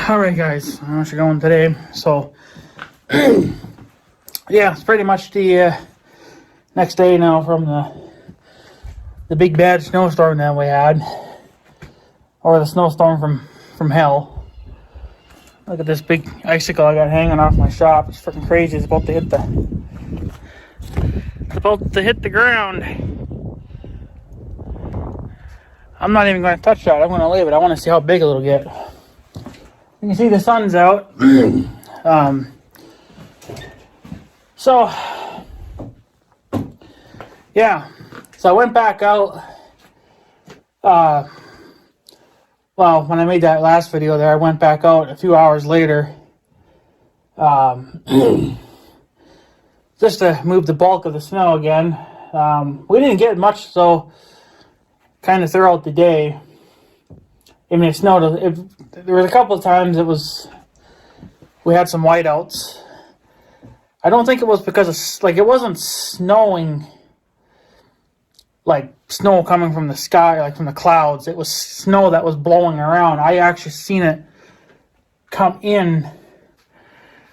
Alright guys, I'm actually going today. So, yeah, it's pretty much the next day now from the big bad snowstorm that we had. Or the snowstorm from hell. Look at this big icicle I got hanging off my shop. It's freaking crazy. It's about to hit the ground. I'm not even going to touch that. I'm going to leave it. I want to see how big it'll get. You can see the sun's out. So, yeah. So I went back out. Well, when I made that last video there, I went back out a few hours later. Just to move the bulk of the snow again. We didn't get much, so kind of throughout the day. I mean, it snowed. There was a couple of times we had some whiteouts. I don't think it was because of, like, it wasn't snowing, like snow coming from the sky, like from the clouds. It was snow that was blowing around. I actually seen it come in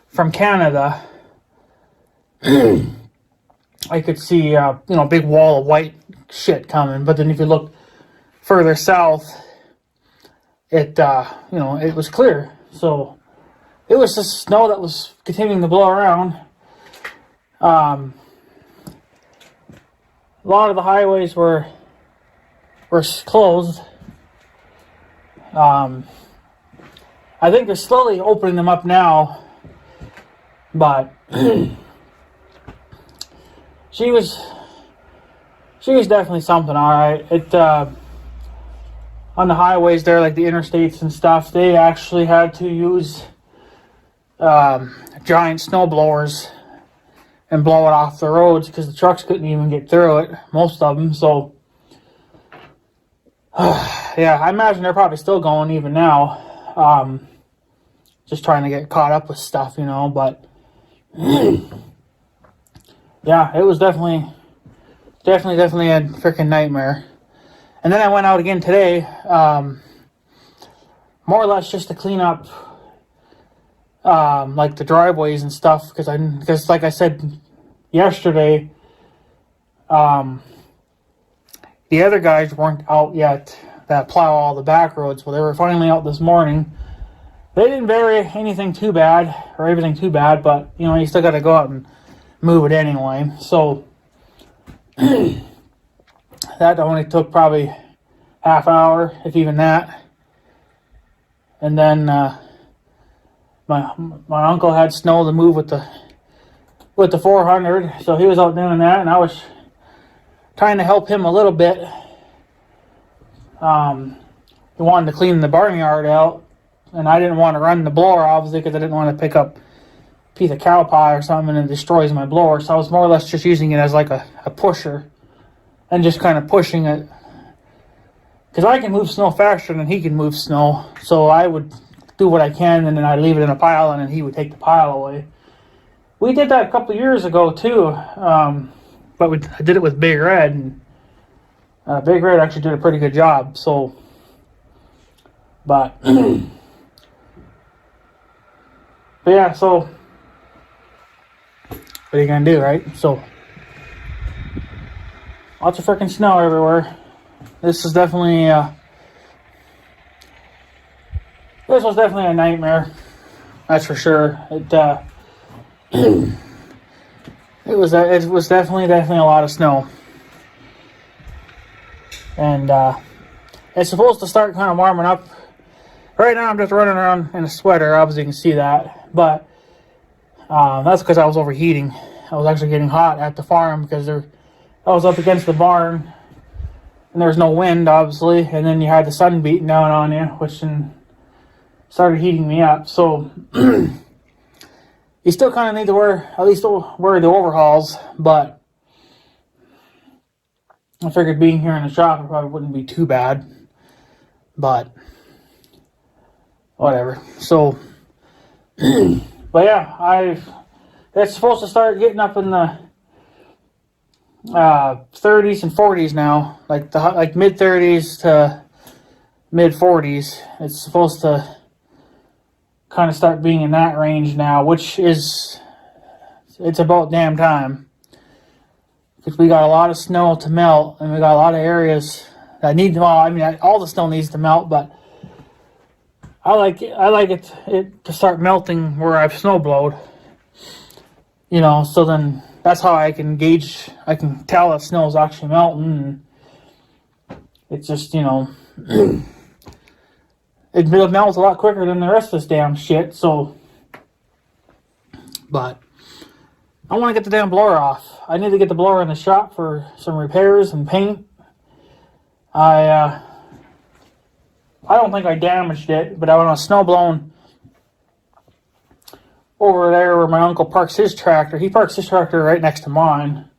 from Canada. I could see, a big wall of white shit coming. But then if you look further south, it was clear. So it was just snow that was continuing to blow around. A lot of the highways were closed. I think they're slowly opening them up now, but she was definitely something. All right, on the highways there, like the interstates and stuff, they actually had to use giant snow blowers and blow it off the roads because the trucks couldn't even get through it, most of them. So, yeah, I imagine they're probably still going even now. Just trying to get caught up with stuff, but yeah, it was definitely a freaking nightmare. And then I went out again today, more or less just to clean up like the driveways and stuff, because like I said yesterday, the other guys weren't out yet that plow all the back roads. Well, they were finally out this morning. They didn't bury anything too bad or everything too bad, but you still got to go out and move it anyway. So that only took probably half hour, if even that. And then my uncle had snow to move with the 400, so he was out doing that, and I was trying to help him a little bit. He wanted to clean the barnyard out, and I didn't want to run the blower, obviously, because I didn't want to pick up a piece of cow pie or something and it destroys my blower. So I was more or less just using it as like a pusher and just kind of pushing it, because I can move snow faster than he can move snow. So I would do what I can, and then I'd leave it in a pile, and then he would take the pile away. We did that a couple of years ago too, but I did it with Big Red, and Big Red actually did a pretty good job. So, but yeah, so what are you gonna do, right? So lots of freaking snow everywhere. This was definitely a nightmare. That's for sure. It was definitely a lot of snow, and it's supposed to start kind of warming up. Right now, I'm just running around in a sweater. Obviously, you can see that, but that's because I was overheating. I was actually getting hot at the farm because I was up against the barn, and there was no wind, obviously, and then you had the sun beating down on you, which then started heating me up. So you still kind of need to wear the overalls, but I figured being here in the shop, it probably wouldn't be too bad, but whatever. So, but yeah, it's supposed to start getting up in the 30s and 40s now, like mid 30s to mid 40s. It's supposed to kind of start being in that range now, which is, it's about damn time. Because we got a lot of snow to melt, and we got a lot of areas that need, well, I mean, all the snow needs to melt, but I like it to start melting where I've snowblowed. You know, so then that's how I can gauge, I can tell that snow's actually melting. And it's just, you know, it melts a lot quicker than the rest of this damn shit, so. But I want to get the damn blower off. I need to get the blower in the shop for some repairs and paint. I don't think I damaged it, but I went on snow blowing over there where my uncle parks his tractor. He parks his tractor right next to mine,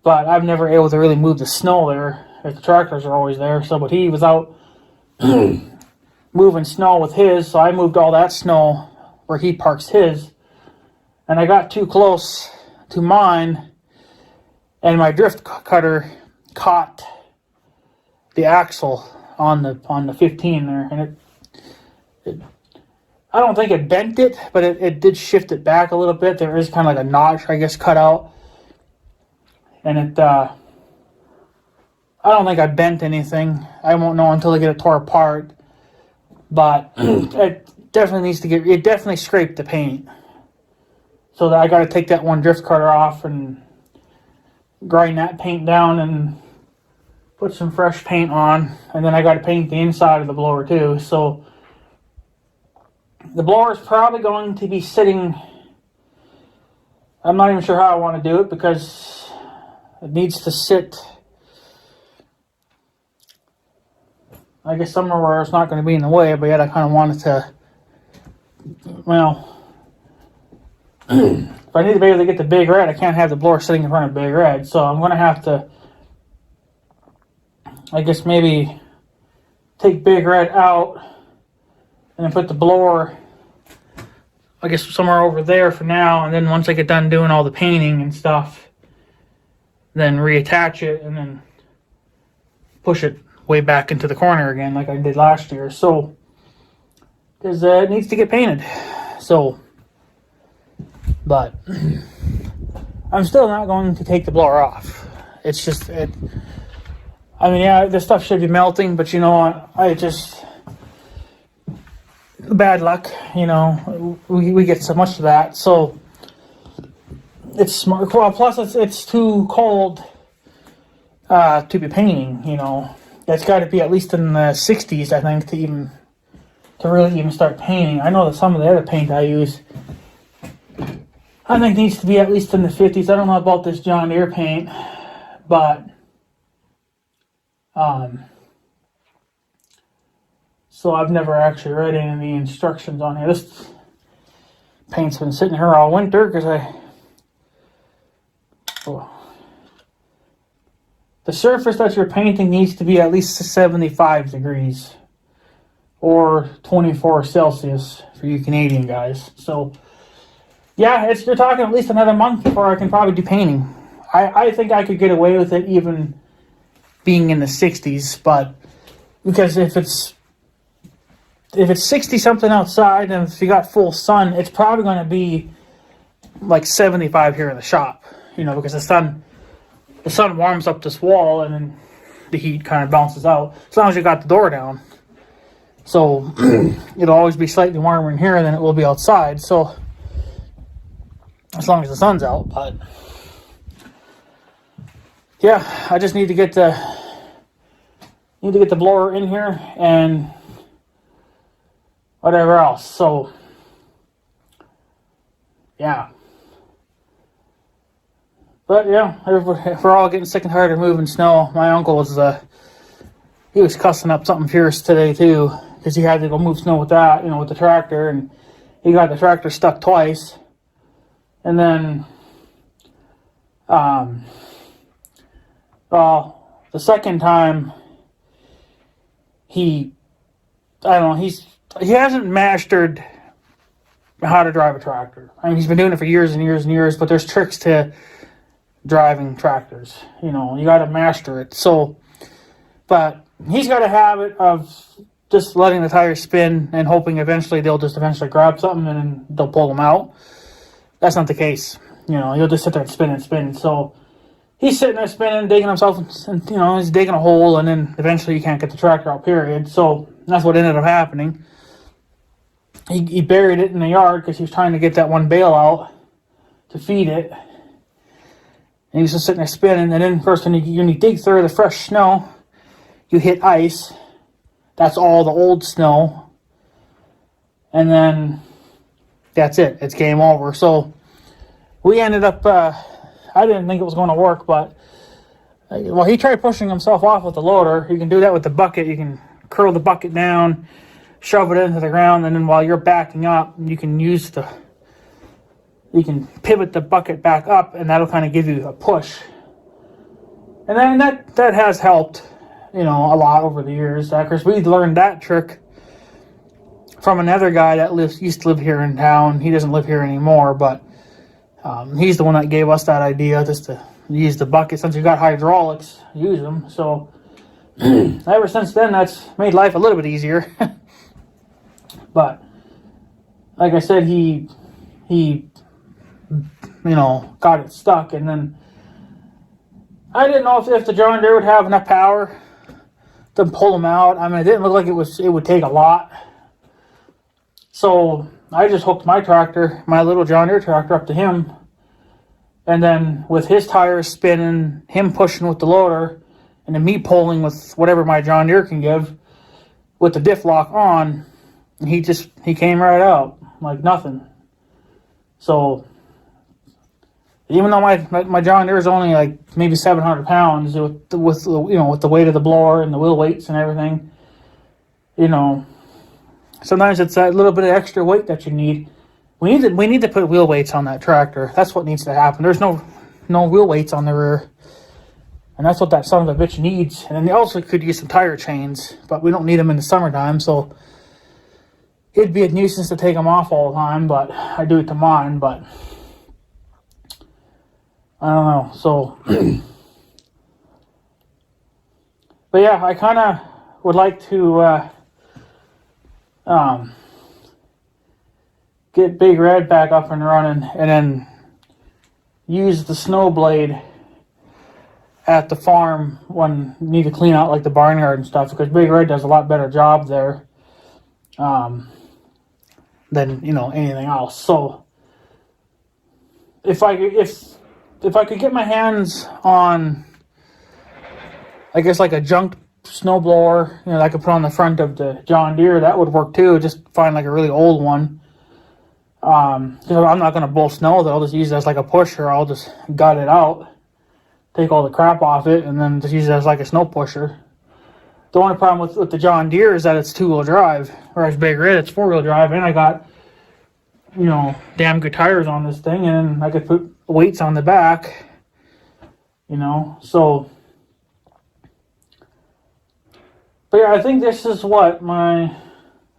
but I've never able to really move the snow there. If the tractors are always there, so but he was out moving snow with his, so I moved all that snow where he parks his, and I got too close to mine, and my drift cutter caught the axle on the 15 there, and it I don't think it bent it, but it did shift it back a little bit. There is kind of like a notch, I guess, cut out. And it, I don't think I bent anything. I won't know until I get it tore apart. But it definitely needs to it definitely scraped the paint. So that I got to take that one drift cutter off and grind that paint down and put some fresh paint on. And then I got to paint the inside of the blower too. So the blower is probably going to be sitting, I'm not even sure how I want to do it because it needs to sit, I guess, somewhere where it's not going to be in the way, but yet I kind of want it to, well, if I need to be able to get the Big Red, I can't have the blower sitting in front of Big Red, so I'm going to have to, I guess, maybe take Big Red out and then put the blower, I guess, somewhere over there for now. And then once I get done doing all the painting and stuff, then reattach it and then push it way back into the corner again like I did last year. So, because it needs to get painted. So, but I'm still not going to take the blower off. It's just, I mean, yeah, the stuff should be melting, but you know, I just, bad luck, you know, we get so much of that, so it's smart. Well, plus it's too cold to be painting, you know. It's got to be at least in the 60s, I think, to really even start painting. I know that some of the other paint I use, I think, needs to be at least in the 50s. I don't know about this John Deere paint, but so I've never actually read any of the instructions on here. This paint's been sitting here all winter because the surface that you're painting needs to be at least 75 degrees or 24 Celsius for you Canadian guys. So yeah, you're talking at least another month before I can probably do painting. I think I could get away with it even being in the 60s, but because if it's 60 something outside and if you got full sun, it's probably going to be like 75 here in the shop, you know, because the sun warms up this wall and then the heat kind of bounces out as long as you got the door down. So it'll always be slightly warmer in here than it will be outside. So as long as the sun's out, but yeah, I just need to get the blower in here and whatever else. So yeah, but yeah, if we're all getting sick and tired of moving snow, my uncle was he was cussing up something fierce today too because he had to go move snow with that, you know, with the tractor, and he got the tractor stuck twice, and then well, the second time he hasn't mastered how to drive a tractor. I mean, he's been doing it for years and years and years, but there's tricks to driving tractors. You know, you got to master it. So, but he's got a habit of just letting the tires spin and hoping eventually they'll just eventually grab something and then they'll pull them out. That's not the case. You know, he'll just sit there and spin and spin. So he's sitting there spinning, digging himself, and, you know, he's digging a hole, and then eventually you can't get the tractor out, period. So that's what ended up happening. He buried it in the yard because he was trying to get that one bale out to feed it. And he was just sitting there spinning, and then first when you dig through the fresh snow, you hit ice. That's all the old snow. And then that's it. It's game over. So we ended up, I didn't think it was going to work, but well, he tried pushing himself off with the loader. You can do that with the bucket. You can curl the bucket down, shove it into the ground, and then while you're backing up, you can pivot the bucket back up, and that'll kind of give you a push. And then that has helped, you know, a lot over the years. Because we learned that trick from another guy that used to live here in town. He doesn't live here anymore, but he's the one that gave us that idea, just to use the bucket. Since you got hydraulics, use them. So ever since then, that's made life a little bit easier. But like I said, he you know, got it stuck, and then I didn't know if the John Deere would have enough power to pull him out. I mean, it didn't look like it would take a lot. So I just hooked my tractor, my little John Deere tractor, up to him, and then with his tires spinning, him pushing with the loader, and then me pulling with whatever my John Deere can give, with the diff lock on, he came right out like nothing. So even though my John Deere is only like maybe 700 pounds with the weight of the blower and the wheel weights and everything, you know, sometimes it's that little bit of extra weight that you need. We need to put wheel weights on that tractor. That's what needs to happen. There's no wheel weights on the rear, and that's what that son of a bitch needs. And then they also could use some tire chains, but we don't need them in the summertime, so it'd be a nuisance to take them off all the time. But I do it to mine, but I don't know. So, but yeah, I kind of would like to get Big Red back up and running, and then use the snow blade at the farm when you need to clean out like the barnyard and stuff, because Big Red does a lot better job there than, you know, anything else. So if I could get my hands on, I guess, like a junk snowblower, you know, that I could put on the front of the John Deere, that would work too. Just find like a really old one. Because I'm not going to blow snow, though. I'll just use it as like a pusher. I'll just gut it out, take all the crap off it, and then just use it as like a snow pusher. The only problem with the John Deere is that it's two-wheel drive, whereas Big Red, it's four-wheel drive, and I got, you know, damn good tires on this thing, and I could put weights on the back, you know, so. But yeah, I think this is what, my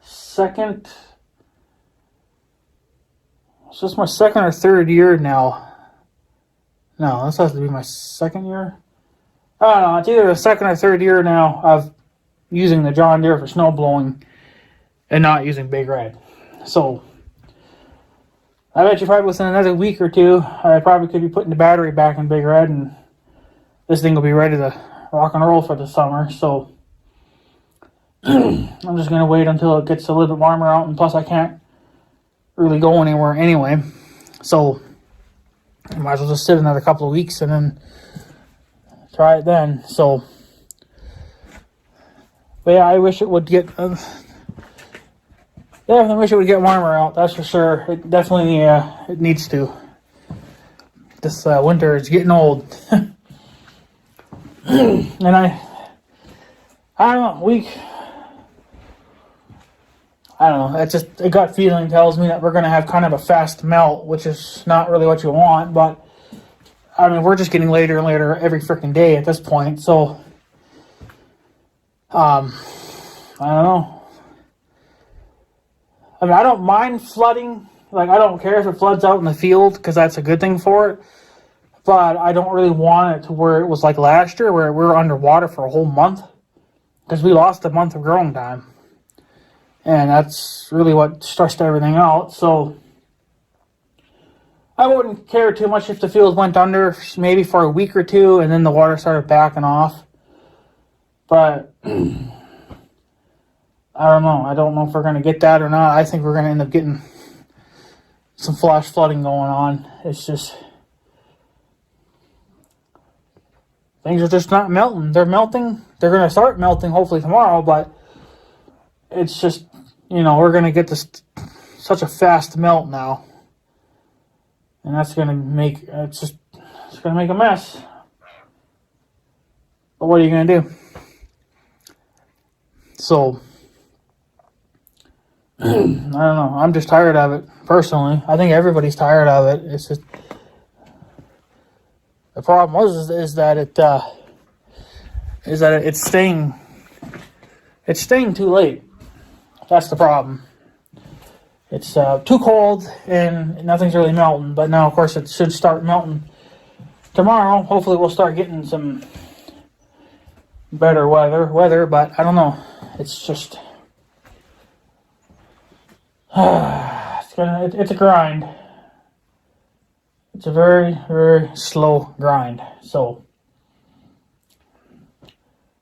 second, is this my second or third year now? No, this has to be my second year. I don't know, it's either the second or third year now of using the John Deere for snow blowing and not using Big Red. So I bet you probably within another week or two, I probably could be putting the battery back in Big Red, and this thing will be ready to rock and roll for the summer. So I'm just going to wait until it gets a little bit warmer out, and plus I can't really go anywhere anyway. So I might as well just sit another couple of weeks and then try it then. So, but yeah, I wish it would get, I wish it would get warmer out, that's for sure. It definitely, it needs to. This winter is getting old. And I don't know, I don't know, it's just a gut feeling tells me that we're going to have kind of a fast melt, which is not really what you want, but I mean, we're just getting later and later every freaking day at this point, so I don't know. I mean, I don't mind flooding, like I don't care if it floods out in the field, because that's a good thing for it, But I don't really want it to where it was like last year, where we were underwater for a whole month, because we lost a month of growing time, and that's really what stressed everything out. So I wouldn't care too much if the field went under maybe for a week or two, and then the water started backing off. But I don't know. I don't know if we're going to get that or not. I think we're going to end up getting some flash flooding going on. It's just, things are just not melting. They're melting. They're going to start melting hopefully tomorrow, but it's just, we're going to get this such a fast melt now. And that's going to make, it's going to make a mess. But what are you going to do? So, I don't know. I'm just tired of it, personally. I think everybody's tired of it. It's just, the problem is that it's staying too late. That's the problem. It's too cold and nothing's really melting. But now, of course, it should start melting tomorrow. Hopefully, we'll start getting some better weather. But I don't know. It's just it's a grind. It's a very, very slow grind. So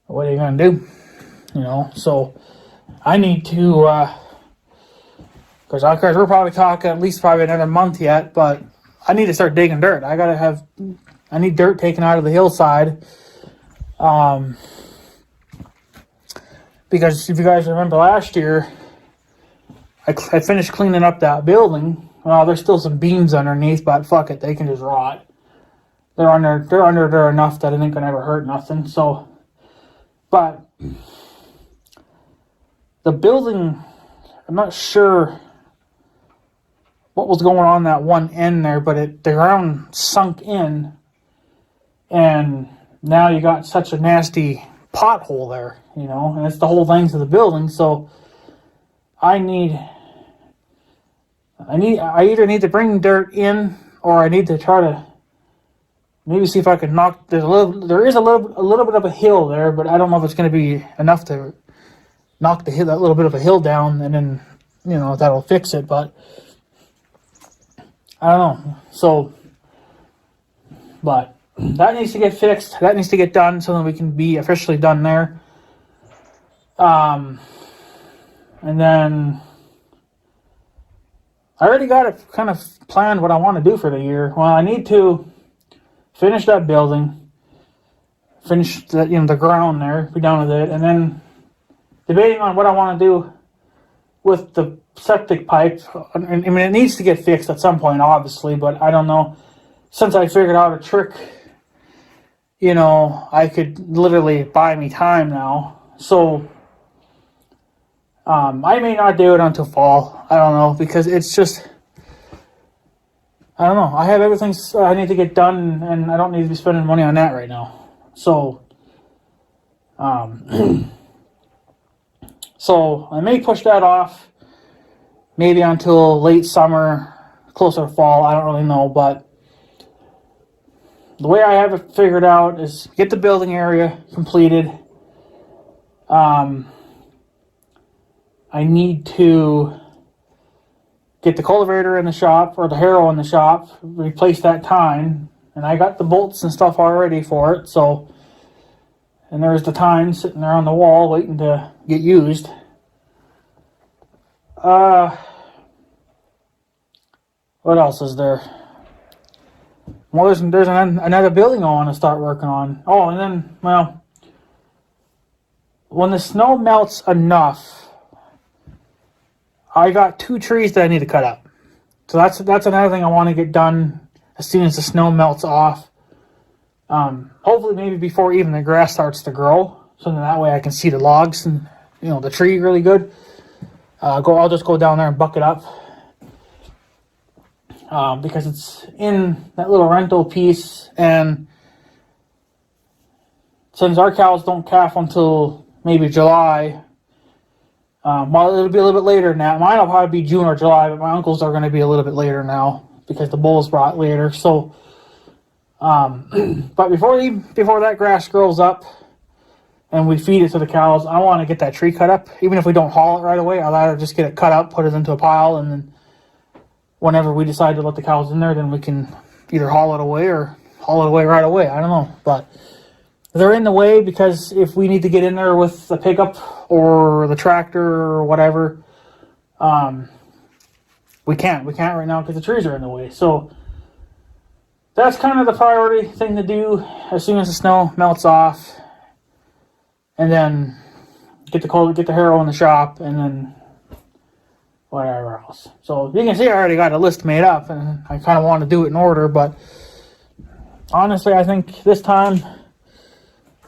what are you gonna do? So I need to, because we're probably talking at least another month yet, but I need to start digging dirt. I need dirt taken out of the hillside. Because if you guys remember last year, I finished cleaning up that building. Well, there's still some beams underneath, but fuck it, they can just rot. They're under there enough that it ain't gonna ever hurt nothing. So, but the building, I'm not sure what was going on that one end there, but the ground sunk in, and now you got such a nasty pothole there, and it's the whole length of the building. So I either need to bring dirt in, or I need to try to maybe see if I can knock. There is a little bit of a hill there, but I don't know if it's going to be enough to knock that little bit of a hill down, and then that'll fix it. But I don't know. So, but that needs to get fixed. That needs to get done so that we can be officially done there. And then I already got it kind of planned what I want to do for the year. Well, I need to finish that building, finish the ground there, be done with it, and then debating on what I want to do with the septic pipe. I mean, it needs to get fixed at some point, obviously, but I don't know. Since I figured out a trick, I could literally buy me time now. So I may not do it until fall. I don't know, because it's just, I don't know. I have everything I need to get done, and I don't need to be spending money on that right now. So, so I may push that off, maybe until late summer, closer to fall. I don't really know, but the way I have it figured out is get the building area completed. I need to get the cultivator in the shop, or the harrow in the shop, replace that tine, and I got the bolts and stuff already for it. So, and there's the tine sitting there on the wall waiting to get used. What else is there? Well, there's another building I want to start working on. Oh, and then, well, when the snow melts enough, I got 2 trees that I need to cut up. So that's another thing I want to get done as soon as the snow melts off. Hopefully maybe before even the grass starts to grow, so that way I can see the logs and the tree really good. I'll just go down there and buck it up. Because it's in that little rental piece, and since our cows don't calf until maybe July, well, it'll be a little bit later than that. Mine will probably be June or July, but my uncle's are going to be a little bit later now because the bulls brought later. So But before that grass grows up and we feed it to the cows, I want to get that tree cut up. Even if we don't haul it right away, I'd rather just get it cut up, put it into a pile, and then whenever we decide to let the cows in there, then we can either haul it away or haul it away right away. I don't know. But they're in the way because if we need to get in there with the pickup or the tractor or whatever, we can't. We can't right now because the trees are in the way. So that's kind of the priority thing to do as soon as the snow melts off. And then get the harrow in the shop, and then whatever else. So you can see I already got a list made up, and I kind of want to do it in order, but honestly, I think this time,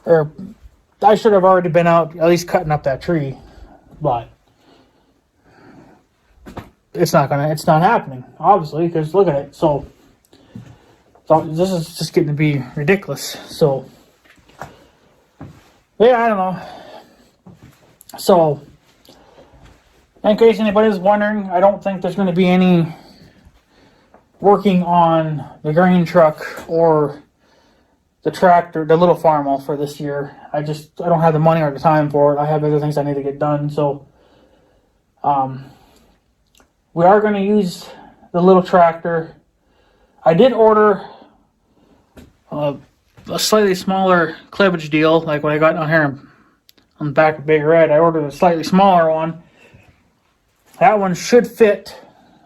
or I should have already been out at least cutting up that tree, but it's not happening, obviously, because look at it. So this is just getting to be ridiculous. So yeah, I don't know. So in case anybody's wondering, I don't think there's going to be any working on the grain truck or the tractor, the little farm for this year. I don't have the money or the time for it. I have other things I need to get done. So we are going to use the little tractor. I did order a slightly smaller clippage deal, like what I got down here on the back of Big Red. I ordered a slightly smaller one. That one should fit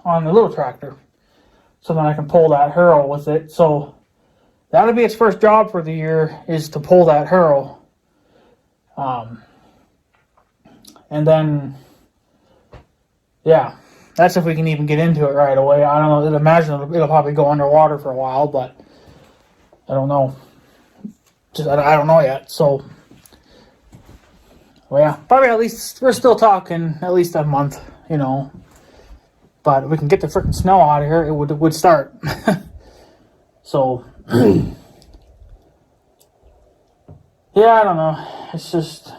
on the little tractor, so then I can pull that harrow with it. So that'll be its first job for the year, is to pull that harrow. And then, yeah, that's if we can even get into it right away. I don't know. I'd imagine it'll probably go underwater for a while, but I don't know. I don't know yet. So, well, yeah, probably at least we're still talking at least a month, you know. But if we can get the freaking snow out of here, it would start. So, yeah, I don't know. It's just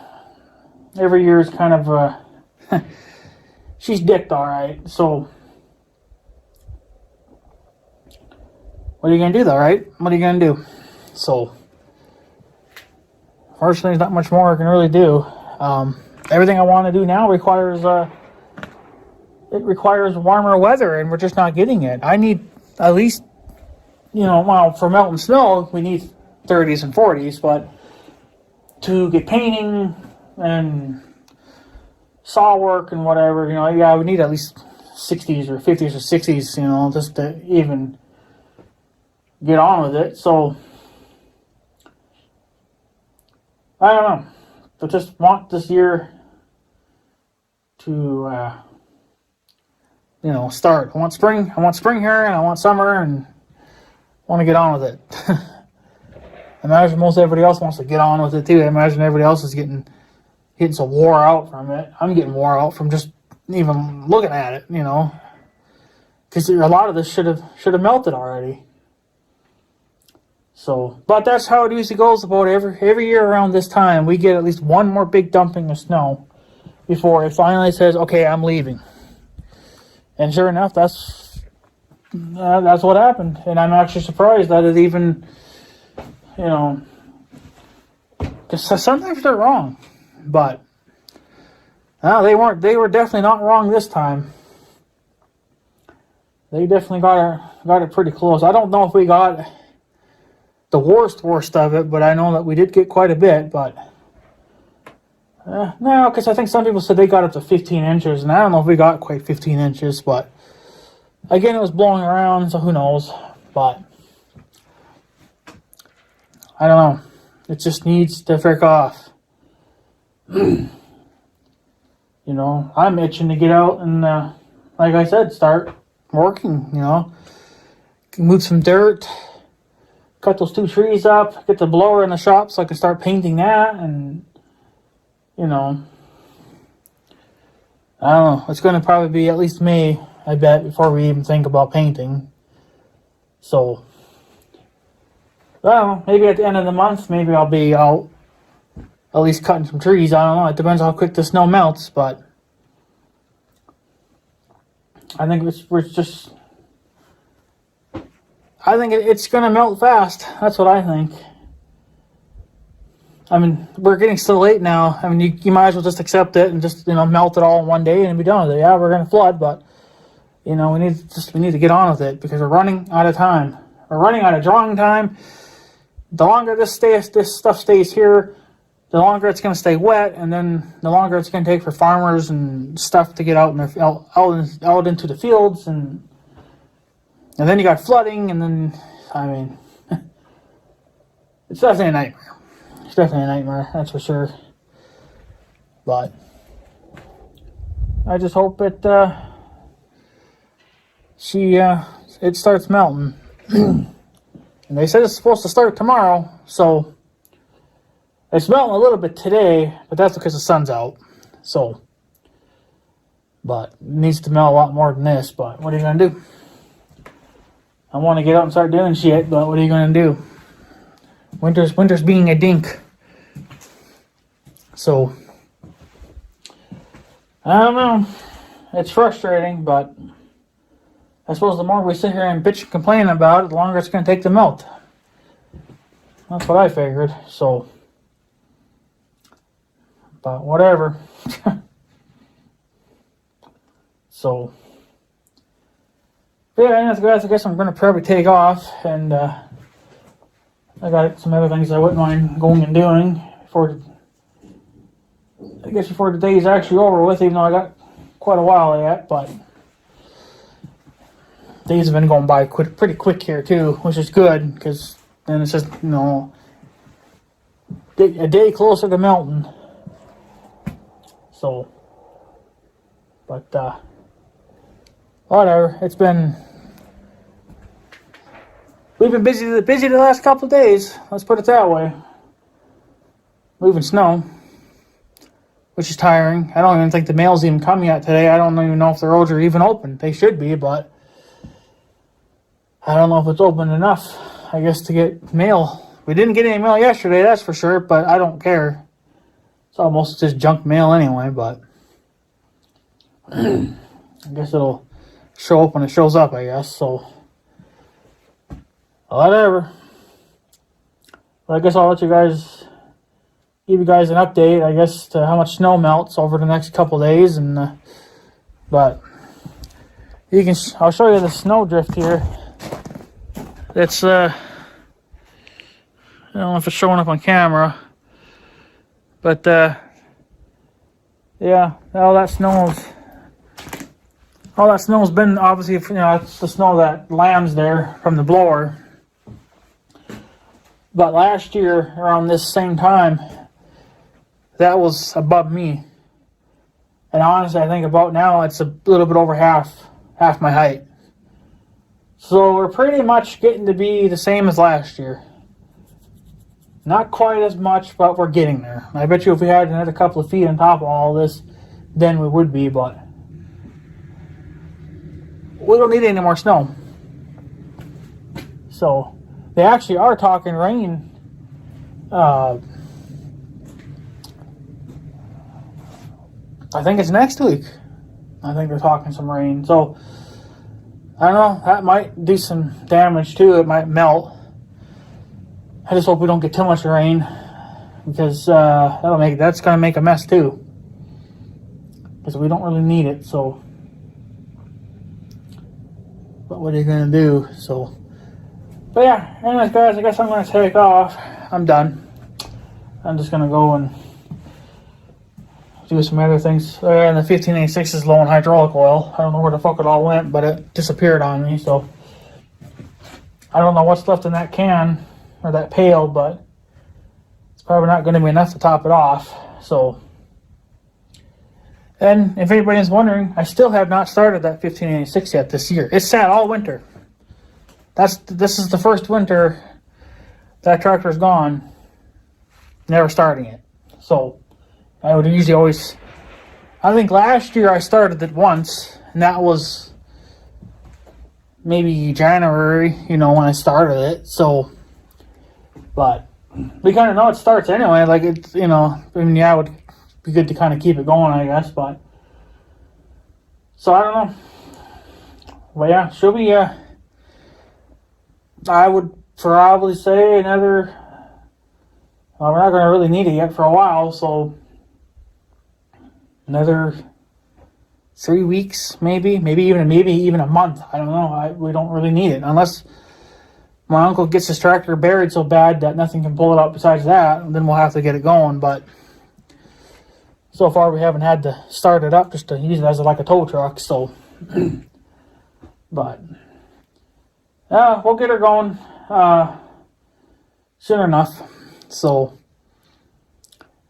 every year is kind of she's dicked all right. So, what are you gonna do though, right? What are you gonna do? So, fortunately, there's not much more I can really do. Everything I want to do now requires warmer weather, and we're just not getting it. I need at least, for melting snow, we need 30s and 40s, but to get painting and saw work and whatever, we need at least 60s or 50s or 60s, just to even get on with it. So, I don't know. But just want this year to, start. I want spring here, and I want summer, and want to get on with it. I imagine most everybody else wants to get on with it too. I imagine everybody else is getting so wore out from it. I'm getting wore out from just even looking at it, because a lot of this should have melted already. So, but that's how it usually goes. About every year around this time, we get at least one more big dumping of snow before it finally says, "Okay, I'm leaving." And sure enough, that's what happened. And I'm actually surprised that it even, because sometimes they're wrong, but no, they weren't. They were definitely not wrong this time. They definitely got it pretty close. I don't know if we got the worst of it, but I know that we did get quite a bit. But no, because I think some people said they got up to 15 inches, and I don't know if we got quite 15 inches, but again, it was blowing around, so who knows. But I don't know. It just needs to frick off. I'm itching to get out and, like I said, start working, move some dirt, cut those 2 trees up, get the blower in the shop so I can start painting that, and, I don't know. It's going to probably be at least May, I bet, before we even think about painting. So, well, maybe at the end of the month, maybe I'll be out at least cutting some trees. I don't know. It depends how quick the snow melts, but I think we're just... I think it's going to melt fast. That's what I think. I mean, we're getting so late now. I mean, you might as well just accept it and just, melt it all in one day and be done with it. Yeah, we're going to flood, but, we need to get on with it because we're running out of time. We're running out of drawing time. The longer this stuff stays here, the longer it's going to stay wet, and then the longer it's going to take for farmers and stuff to get out into the fields, and then you got flooding, and then, I mean, it's definitely a nightmare. It's definitely a nightmare, that's for sure. But I just hope it starts melting. And they said it's supposed to start tomorrow, so it's melting a little bit today, but that's because the sun's out. So, but it needs to melt a lot more than this, but what are you going to do? I want to get out and start doing shit, but what are you going to do? Winter's being a dink. So, I don't know. It's frustrating, but I suppose the more we sit here and bitch and complain about it, the longer it's going to take to melt. That's what I figured, so. But whatever. So. Yeah, anyways, guys, I guess I'm going to probably take off, and I got some other things I wouldn't mind going and doing before the day is actually over with, even though I got quite a while yet, but days have been going by pretty quick here too, which is good, because then it's just, a day closer to melting. So, but, whatever, we've been busy the last couple of days, let's put it that way. Moving snow, which is tiring. I don't even think the mail's even come yet today. I don't even know if the roads are even open. They should be, but I don't know if it's open enough, I guess, to get mail. We didn't get any mail yesterday, that's for sure, but I don't care. It's almost just junk mail anyway, but I guess it'll show up when it shows up, I guess, so whatever. But I guess I'll give you guys an update, I guess, to how much snow melts over the next couple days, and but I'll show you the snow drift here. It's I don't know if it's showing up on camera, but yeah, all that snow's been, obviously, it's the snow that lands there from the blower. But last year, around this same time, that was above me. And honestly, I think about now, it's a little bit over half my height. So we're pretty much getting to be the same as last year. Not quite as much, but we're getting there. I bet you if we had another couple of feet on top of all this, then we would be, but we don't need any more snow. So they actually are talking rain. I think it's next week. I think they're talking some rain. So I don't know. That might do some damage too. It might melt. I just hope we don't get too much rain, because that's gonna make a mess too. Because we don't really need it. So, but what are you gonna do? So, but yeah. Anyways, guys, I guess I'm gonna take off. I'm done. I'm just gonna go and do some other things. And the 1586 is low in hydraulic oil. I don't know where the fuck it all went, but it disappeared on me. So I don't know what's left in that can or that pail, but it's probably not going to be enough to top it off. So, and if anybody's wondering, I still have not started that 1586 yet this year. It's sat all winter. This is the first winter that tractor's gone, never starting it. So I would usually always, I think last year I started it once, and that was maybe January, when I started it. So, but we kind of know it starts anyway. Like, it's, it would be good to kind of keep it going, I guess. But, so I don't know. But yeah, she'll be I would probably say another. Well, we're not going to really need it yet for a while, so another 3 weeks, maybe even a month. I don't know. We don't really need it unless my uncle gets his tractor buried so bad that nothing can pull it out besides that. Then we'll have to get it going. But so far, we haven't had to start it up just to use it as like a tow truck. So, but we'll get her going soon enough. So,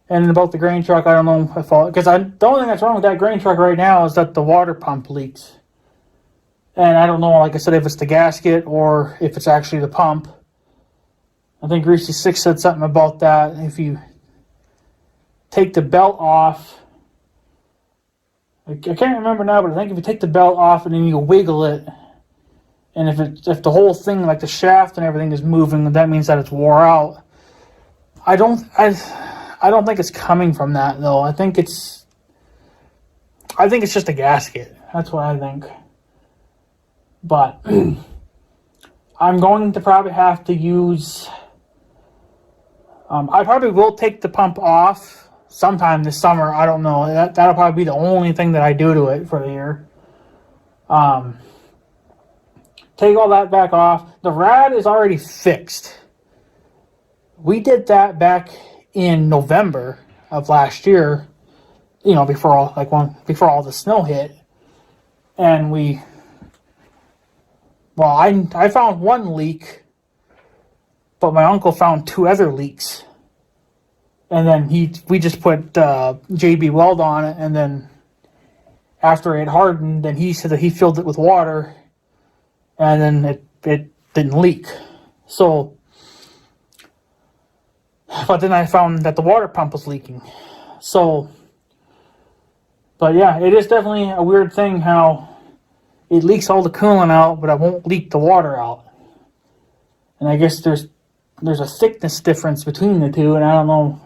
and about the grain truck, I don't know if because the only thing that's wrong with that grain truck right now is that the water pump leaks. And I don't know, like I said, if it's the gasket or if it's actually the pump. I think Greasy Six said something about that. If you take the belt off, I can't remember now, but I think if you take the belt off and then you wiggle it, and if the whole thing, like the shaft and everything, is moving, that means that it's wore out. I don't think it's coming from that though. I think it's just a gasket. That's what I think. But I'm going to probably have to use. I probably will take the pump off sometime this summer. I don't know. That'll probably be the only thing that I do to it for the year. Take all that back off. The rad is already fixed. We did that back in November of last year. Before all the snow hit, and I found one leak, but my uncle found 2 other leaks. And then we just put JB Weld on it, and then after it hardened, then he said that he filled it with water, and then it didn't leak. So, but then I found that the water pump was leaking. So, but yeah, it is definitely a weird thing how it leaks all the coolant out, but it won't leak the water out. And I guess there's a thickness difference between the two, and I don't know.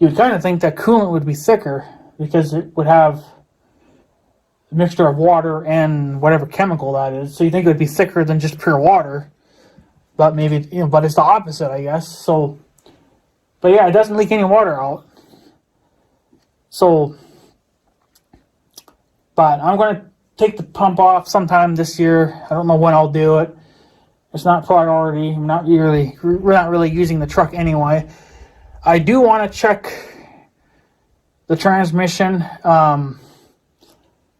You'd kind of think that coolant would be thicker because it would have a mixture of water and whatever chemical that is. So you think it would be thicker than just pure water, but maybe but it's the opposite, I guess. So, but yeah, it doesn't leak any water out. So, but I'm going to take the pump off sometime this year. I don't know when I'll do it. It's not priority. We're not really using the truck anyway. I do want to check the transmission. The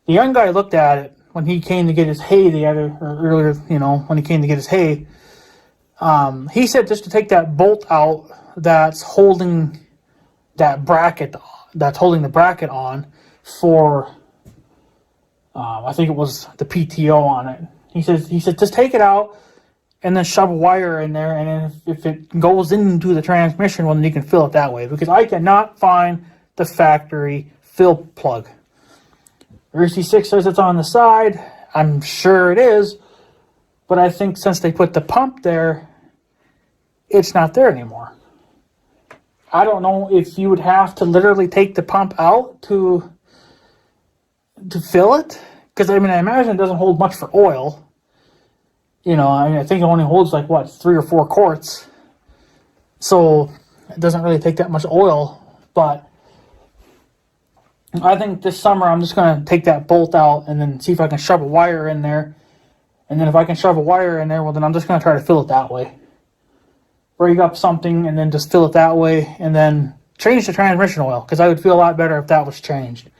young guy looked at it when he came to get his hay earlier, when he came to get his hay. He said just to take that bolt out that's holding that bracket, that's holding the bracket on for, I think it was the PTO on it. He said just take it out and then shove a wire in there, and if it goes into the transmission, well, then you can fill it that way, because I cannot find the factory fill plug. Greasy Six says it's on the side. I'm sure it is, but I think since they put the pump there, it's not there anymore. I don't know if you would have to literally take the pump out to fill it, because I imagine it doesn't hold much for oil. I think it only holds 3 or 4 quarts. So it doesn't really take that much oil. But I think this summer I'm just going to take that bolt out and then see if I can shove a wire in there. And then if I can shove a wire in there, well, then I'm just going to try to fill it that way. Rig up something and then just fill it that way. And then change the transmission oil, because I would feel a lot better if that was changed.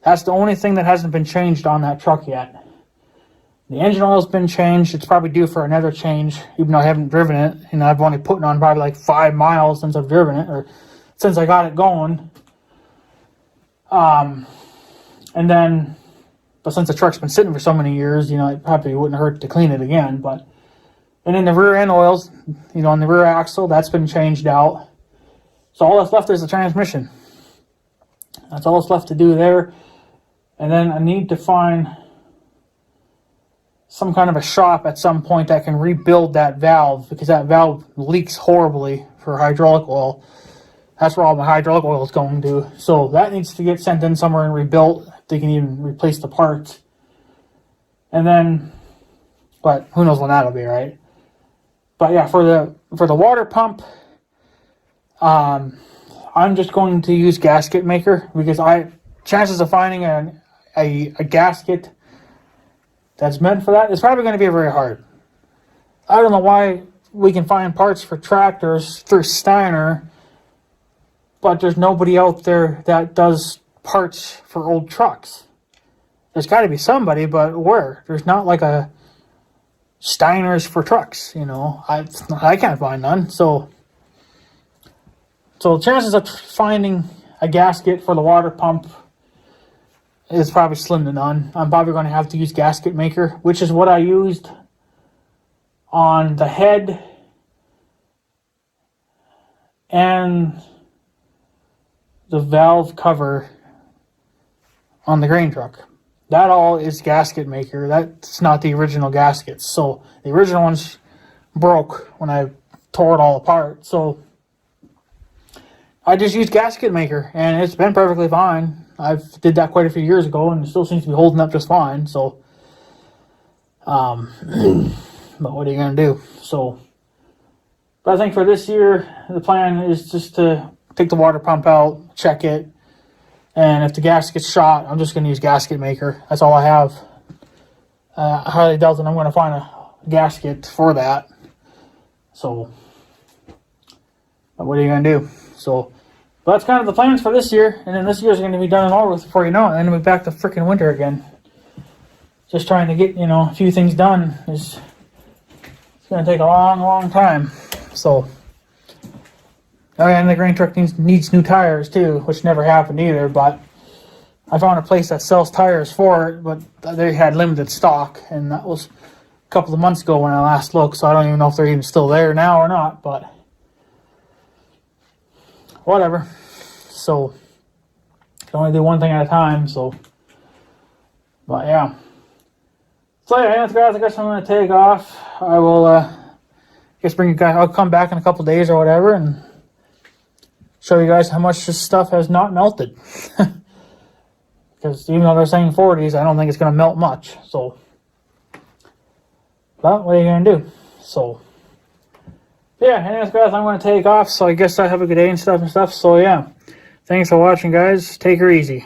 That's the only thing that hasn't been changed on that truck yet. The engine oil's been changed. It's probably due for another change, even though I haven't driven it. I've only put it on probably 5 miles since I've driven it, or since I got it going. And then, but since the truck's been sitting for so many years, it probably wouldn't hurt to clean it again. And then the rear end oils, on the rear axle, that's been changed out. So all that's left is the transmission. That's all that's left to do there. And then I need to find some kind of a shop at some point that can rebuild that valve, because that valve leaks horribly for hydraulic oil. That's where all my hydraulic oil is going to. So that needs to get sent in somewhere and rebuilt. They can even replace the parts. And then, but who knows when that'll be, right? But yeah, for the water pump, I'm just going to use gasket maker because chances of finding a gasket that's meant for that is probably going to be very hard. I don't know why we can find parts for tractors through Steiner, but there's nobody out there that does parts for old trucks. There's got to be somebody, but where? There's not like a Steiner's for trucks, you know. I can't find none. So chances of finding a gasket for the water pump is probably slim to none. I'm probably going to have to use gasket maker, which is what I used on the head and the valve cover on the grain truck. That all is gasket maker. That's not the original gaskets. So the original ones broke when I tore it all apart. So I just used gasket maker, and it's been perfectly fine. I did that quite a few years ago, and it still seems to be holding up just fine. So, but what are you gonna do? So, but I think for this year, the plan is just to take the water pump out, check it, and if the gasket's shot, I'm just gonna use gasket maker. That's all I have. I highly doubt that I'm gonna find a gasket for that. So, but what are you gonna do? So. But that's kind of the plans for this year, and then this year's going to be done and over with before you know it, and then we'll be back to freaking winter again. Just trying to get, a few things done it's going to take a long, long time. So, oh yeah, and the grain truck needs new tires too, which never happened either, but I found a place that sells tires for it, but they had limited stock, and that was a couple of months ago when I last looked, so I don't even know if they're even still there now or not, but whatever. So, can only do one thing at a time, so, but yeah. So yeah, guys, I guess I'm going to take off. I will, bring you guys, I'll come back in a couple days or whatever, and show you guys how much this stuff has not melted. Because even though they're saying 40s, I don't think it's going to melt much, so. But, what are you going to do? So. Yeah, anyways, guys, I'm going to take off, so I guess I have a good day and stuff, so yeah. Thanks for watching, guys. Take her easy.